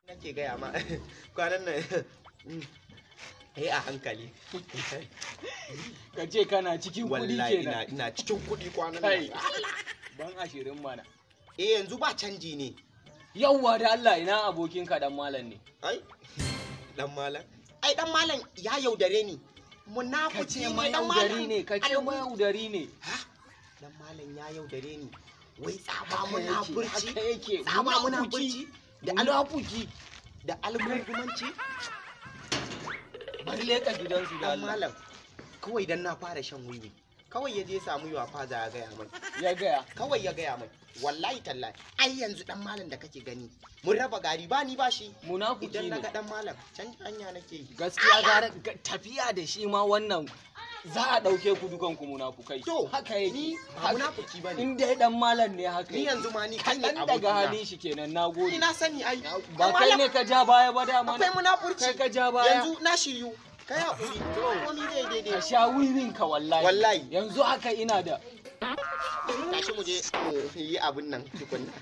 nake gaya ma kwanan nan a hankali ka ce kana cikin kuɗi kenan. ina cikin kuɗi kwanan nan. Ban 20 mana. Yanzu ba canji ne. Yawwa da Allah ina abokinka dan malam ne. Dan malam? Dan malam ya yaudare ni. Munafici ne dan malam. Kace mai yaudari ne. Dan malam ya yaudare ni. Wai tsaba munafurci. Tsaba munafurci. Da alafuki. Da algurgumanci. Bari leka gidansu da Allah. Malam kawai dan na fara shan wiwi. Kawai ya je samu yawa faza ya gaya mai. Ya gaya? Kawai ya gaya mai. Wallahi tallahi. Ai yanzu dan malam da kake gani. Mun raba gari ba ni ba shi. Munafiki ne. Idan naga dan malam canji hanya nake yi. Gaskiya gara tafiya da shi ma wannan za a dauke ku dukan ku munafukai. To haka yake. Ni ba munafiki bane. In dai dan malam ne haka. Ni yanzu ma ni kai ne abokina. daga halin shi kenan nagode. Ina sani ai. Ba kai ne ka ja baya ba da mana. Akwai munafurci. Kai ka ja baya. Yanzu na shiryu. Kai hakuri. Ko ni daidai. Ka sha wiwin ka wallahi. Wallahi. Yanzu haka ina da. Tashi mu je yi abin nan tukunna.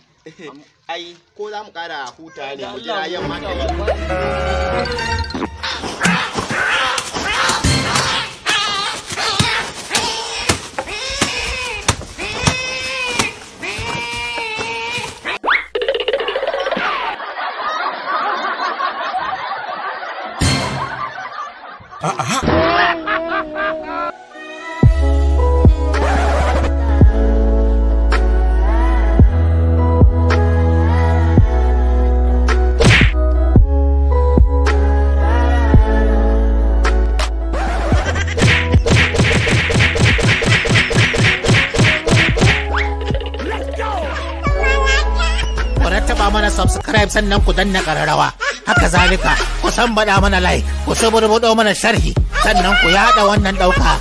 Ai ko za mu kara huta ne mu jira yamma ta yi. Taba mana subscribe sannan ku danna kararrawa haka zalika ku san bada mana like ku saburbudo mana sharhi sannan ku yada wannan dauka